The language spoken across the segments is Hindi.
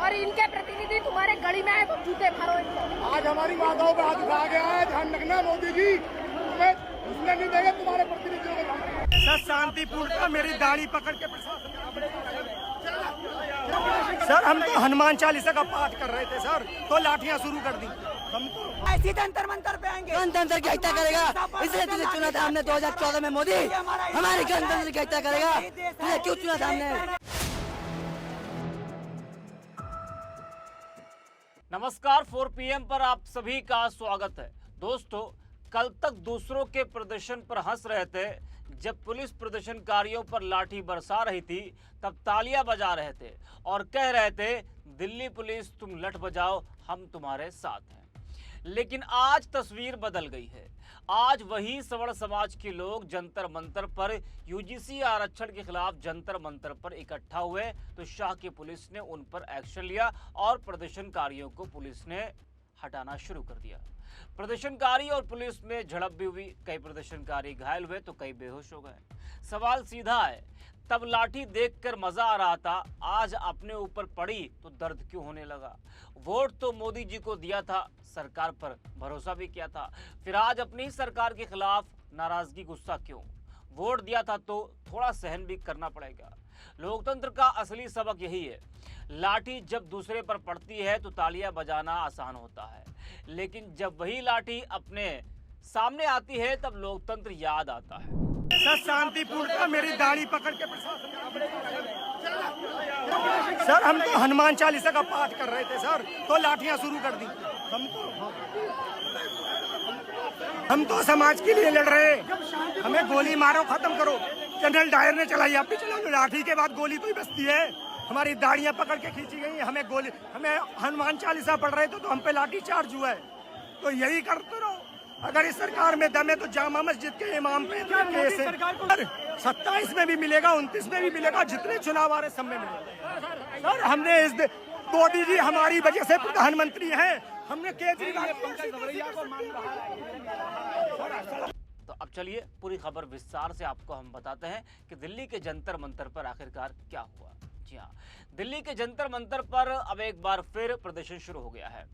और इनके प्रतिनिधि तुम्हारे गली में आए तो जूते मारो इनको। आज हमारी माताओं पे हाथ उठा गया है, ध्यान रखना मोदी जी, तुम्हें घुसने नहीं देंगे तुम्हारे प्रतिनिधियों को। सर शांतिपूर्ण मेरी दाढ़ी पकड़ के सर हम तो हनुमान चालीसा का पाठ कर रहे थे सर, तो लाठियां शुरू कर दी। हम तो ऐसी जंतर मंतर पे आएंगे, गणतंत्र की हत्या करेगा। इसलिए तुझे चुना था हमने 2014 में मोदी, हमारे गणतंत्र की हत्या करेगा। तुझे क्यों चुना था हमने? नमस्कार, 4 PM पर आप सभी का स्वागत है। दोस्तों, कल तक दूसरों के प्रदर्शन पर हंस रहे थे, जब पुलिस प्रदर्शनकारियों पर लाठी बरसा रही थी तब तालियां बजा रहे थे और कह रहे थे दिल्ली पुलिस तुम लठ बजाओ, हम तुम्हारे साथ हैं। लेकिन आज तस्वीर बदल गई है। आज वही सवर्ण समाज के लोग जंतर मंतर पर यूजीसी आरक्षण के खिलाफ जंतर मंतर पर इकट्ठा हुए तो शाह की पुलिस ने उन पर एक्शन लिया और प्रदर्शनकारियों को पुलिस ने हटाना शुरू कर दिया। प्रदर्शनकारी और पुलिस में झड़प भी हुई, कई प्रदर्शनकारी घायल हुए तो कई बेहोश हो गए। सवाल सीधा है, तब लाठी देखकर मजा आ रहा था, आज अपने ऊपर पड़ी तो दर्द क्यों होने लगा? वोट तो मोदी जी को दिया था, सरकार पर भरोसा भी किया था, फिर आज अपनी ही सरकार के खिलाफ नाराजगी, गुस्सा क्यों? वोट दिया था तो थोड़ा सहन भी करना पड़ेगा। लोकतंत्र का असली सबक यही है, लाठी जब दूसरे पर पड़ती है तो तालियां बजाना आसान होता है, लेकिन जब वही लाठी अपने सामने आती है तब लोकतंत्र याद आता है। सर शांतिपूर्ण मेरी दाढ़ी पकड़ के सर हम तो हनुमान चालीसा का पाठ कर रहे थे सर, तो लाठियां शुरू कर दी। हम तो समाज के लिए लड़ रहे हैं, हमें गोली मारो खत्म करो। जनरल डायर ने चलाई, आप भी चलाओ। लाठी के बाद गोली कोई बचती है? हमारी दाढ़ियां पकड़ के खींची गई, हमें गोली, हमें हनुमान चालीसा पढ़ रहे थे तो हम पे लाठी चार्ज हुआ है। तो यही करते रहो। अगर इस सरकार में दम है तो जामा मस्जिद के इमाम पे केस है। 27 में भी मिलेगा, 29 में भी मिलेगा, जितने चुनाव आ रहे सब में मिलेगा। सर हमने इस मोदी जी हमारी वजह से प्रधानमंत्री हैं, हमने केजरीवाल तो अब चलिए पूरी खबर विस्तार से आपको हम बताते हैं कि दिल्ली के जंतर मंतर पर आखिरकार क्या हुआ। जी हाँ, दिल्ली के जंतर मंतर पर अब एक बार फिर प्रदर्शन शुरू हो गया है।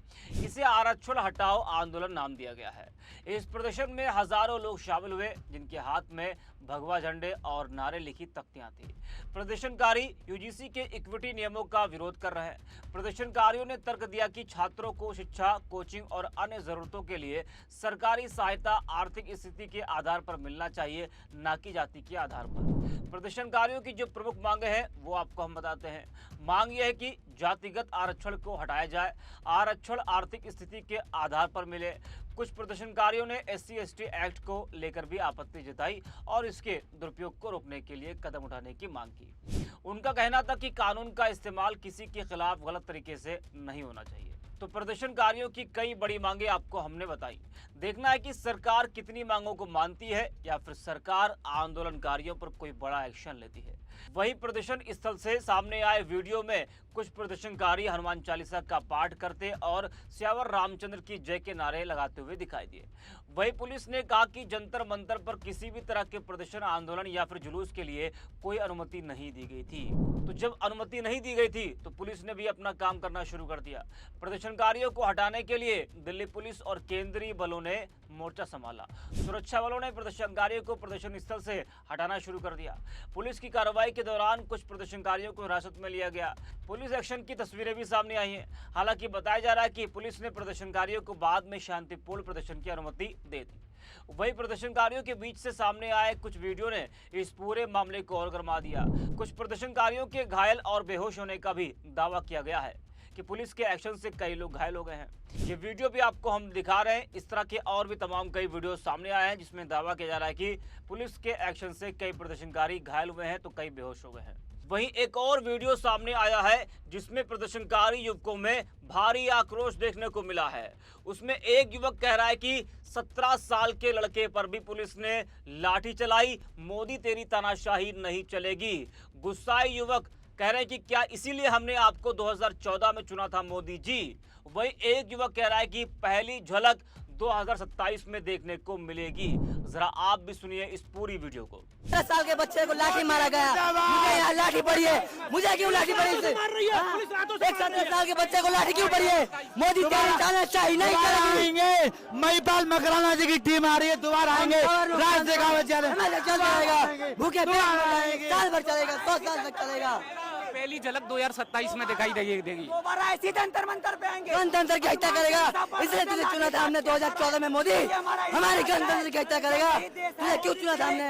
इसे आरक्षण हटाओ आंदोलन नाम दिया गया है। इस प्रदर्शन में हजारों लोग शामिल हुए, जिनके हाथ में भगवा झंडे और नारे लिखी तख्तियां थी। प्रदर्शनकारी यूजीसी के इक्विटी नियमों का विरोध कर रहे हैं। प्रदर्शनकारियों ने तर्क दिया कि छात्रों को शिक्षा, कोचिंग और अन्य जरूरतों के लिए सरकारी सहायता आर्थिक स्थिति के आधार पर मिलना चाहिए, न कि जाति के आधार पर। प्रदर्शनकारियों की जो प्रमुख मांगे हैं वो आपको हम बताते हैं। मांग यह है कि जातिगत आरक्षण को हटाया जाए, आरक्षण आर्थिक स्थिति के आधार पर मिले। कुछ प्रदर्शनकारियों ने SC/ST एक्ट को लेकर भी आपत्ति जताई और इसके दुरुपयोग को रोकने के लिए कदम उठाने की मांग की। उनका कहना था कि कानून का इस्तेमाल किसी के खिलाफ गलत तरीके से नहीं होना चाहिए। तो प्रदर्शनकारियों की कई बड़ी मांगे आपको हमने बताई। देखना है कि सरकार कितनी मांगों को मानती है या फिर सरकार आंदोलनकारियों पर कोई बड़ा एक्शन लेती है। वहीं प्रदर्शन स्थल से सामने आए वीडियो में कुछ प्रदर्शनकारी हनुमान चालीसा का पाठ करते और स्यावर रामचंद्र की जय के नारे लगाते हुए दिखाई दिए। वहीं पुलिस ने कहा कि जंतर मंतर पर किसी भी तरह के प्रदर्शन, आंदोलन या फिर जुलूस के लिए कोई अनुमति नहीं दी गई थी। तो जब अनुमति नहीं दी गई थी तो पुलिस ने भी अपना काम करना शुरू कर दिया। प्रदर्शनकारियों को हटाने के लिए दिल्ली पुलिस और केंद्रीय बलों ने मोर्चा संभाला। सुरक्षा बलों ने प्रदर्शनकारियों को प्रदर्शन स्थल से हटाना शुरू कर दिया। पुलिस की कार्रवाई के दौरान कुछ प्रदर्शनकारियों को हिरासत में लिया गया। पुलिस एक्शन की तस्वीरें भी सामने आई हैं। हालांकि बताया जा रहा है कि पुलिस ने प्रदर्शनकारियों को बाद में शांतिपूर्ण प्रदर्शन की अनुमति दे दी। वही प्रदर्शनकारियों के बीच से सामने आए कुछ वीडियो ने इस पूरे मामले को और गर्मा दिया। कुछ प्रदर्शनकारियों के घायल और बेहोश होने का भी दावा किया गया है कि पुलिस के एक्शन से कई लोग घायल हो गए हैं। ये वीडियो भी आपको हम दिखा रहे हैं। इस तरह के और भी तमाम कई वीडियो सामने आए हैं जिसमें दावा किया जा रहा है कि पुलिस के एक्शन से कई प्रदर्शनकारी घायल हुए हैं तो कई बेहोश हो गए हैं। वहीं एक और वीडियो सामने आया है जिसमें प्रदर्शनकारी युवकों में भारी आक्रोश देखने को मिला है। उसमें एक युवक कह रहा है कि 17 साल के लड़के पर भी पुलिस ने लाठी चलाई, मोदी तेरी तानाशाही नहीं चलेगी। गुस्साए युवक कह रहे हैं कि क्या इसीलिए हमने आपको 2014 में चुना था मोदी जी। वही एक युवक कह रहा है कि पहली झलक 2027 में देखने को मिलेगी। जरा आप भी सुनिए इस पूरी वीडियो को। 10 साल के बच्चे को लाठी मारा गया, मुझे यहाँ लाठी पड़ी है, मुझे क्यों लाठी पड़ी इससे? एक 17 साल के बच्चे को लाठी क्यों पड़ी है? मोदी तेरी जाना चाहिए नहीं आएंगे। महिपाल मकराना जी की टीम आ रही है, दोबारा आएंगे। राज शेखावत चल जाएगा, भूखे पेट साल भर चलेगा, 100 साल तक चलेगा। पहली झलक 2027 में दिखाई देगी। दोबारा इसी जंतर मंतर पे आएंगे। गणतंत्र की हत्या करेगा, इसलिए तुझे चुना था हमने 2014 में। मोदी हमारे गणतंत्र की हत्या करेगा, तुझे क्यों चुना था हमने?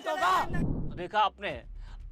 तो देखा आपने।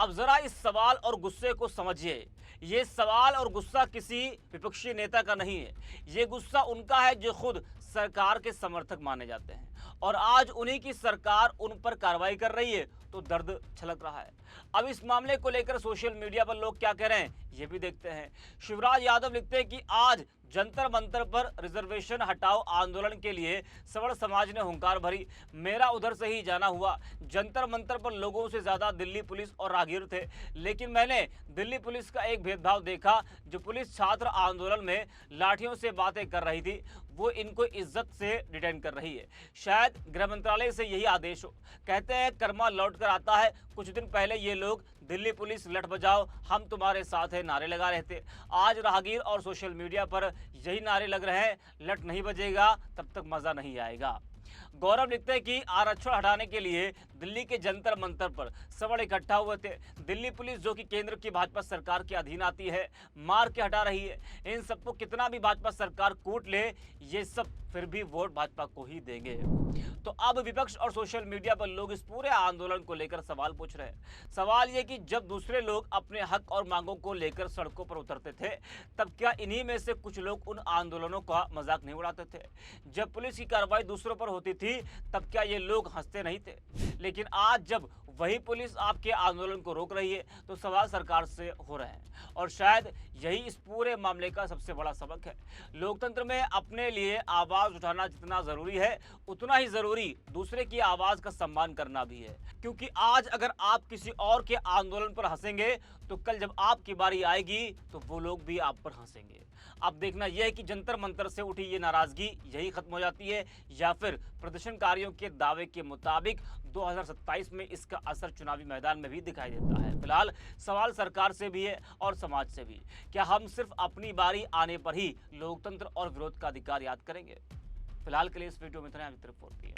अब जरा इस सवाल और गुस्से को समझिए। ये सवाल और गुस्सा किसी विपक्षी नेता का नहीं है, ये गुस्सा उनका है जो खुद सरकार के समर्थक माने जाते हैं, और आज उन्हीं की सरकार उन पर कार्रवाई कर रही है तो दर्द छलक रहा है। अब इस मामले को लेकर सोशल मीडिया पर लोग क्या कह रहे हैं ये भी देखते हैं। शिवराज यादव लिखते हैं कि आज जंतर मंतर पर रिजर्वेशन हटाओ आंदोलन के लिए सवर्ण समाज ने हुंकार भरी। मेरा उधर से ही जाना हुआ। जंतर मंतर पर लोगों से ज़्यादा दिल्ली पुलिस और राहगीर थे, लेकिन मैंने दिल्ली पुलिस का एक भेदभाव देखा। जो पुलिस छात्र आंदोलन में लाठियों से बातें कर रही थी, वो इनको इज्जत से डिटेन कर रही है। शायद गृह मंत्रालय से यही आदेश हो। कहते हैं कर्मा लौट कर आता है। कुछ दिन पहले ये लोग दिल्ली पुलिस लठ बजाओ हम तुम्हारे साथ है नारे लगा रहे थे। आज राहगीर और सोशल मीडिया पर यही नारे लग रहे हैं, लठ नहीं बजेगा तब तक मजा नहीं आएगा। गौरव लिखते हैं कि आरक्षण हटाने के लिए दिल्ली के जंतर मंतर पर सवर्ण इकट्ठा हुए थे। दिल्ली पुलिस जो कि केंद्र की भाजपा सरकार के अधीन आती है, मार के हटा रही है। इन सबको कितना भी भाजपा सरकार कूट ले, ये सब फिर भी वोट भाजपा को ही देंगे। तो अब विपक्ष और सोशल मीडिया पर लोग इस पूरे आंदोलन को लेकर सवाल पूछ रहे हैं। सवाल ये कि जब दूसरे लोग अपने हक और मांगों को लेकर सड़कों पर उतरते थे, तब क्या इन्हीं में से कुछ लोग उन आंदोलनों का मजाक नहीं उड़ाते थे? जब पुलिस की कार्रवाई दूसरों पर होती थी, तब क्या ये लोग हंसते नहीं थे? लेकिन आज जब वही पुलिस आपके आंदोलन को रोक रही है, तो सवाल सरकार से हो रहे हैं। और शायद यही इस पूरे मामले का सबसे बड़ा सबक है। लोकतंत्र में अपने लिए आवाज उठाना जितना जरूरी है, उतना ही जरूरी दूसरे की आवाज का सम्मान करना भी है। क्योंकि आज अगर आप किसी और के आंदोलन पर हंसेंगे, तो कल जब आपकी बारी आएगी तो वो लोग भी आप पर हंसेंगे। अब देखना यह है कि जंतर मंतर से उठी ये नाराजगी यही खत्म हो जाती है, या फिर प्रदर्शनकारियों के दावे के मुताबिक 2027 में इसका असर चुनावी मैदान में भी दिखाई देता है। फिलहाल सवाल सरकार से भी है और समाज से भी। क्या हम सिर्फ अपनी बारी आने पर ही लोकतंत्र और विरोध का अधिकार याद करेंगे? फिलहाल के लिए इस वीडियो में इतना ही। रिपोर्ट है।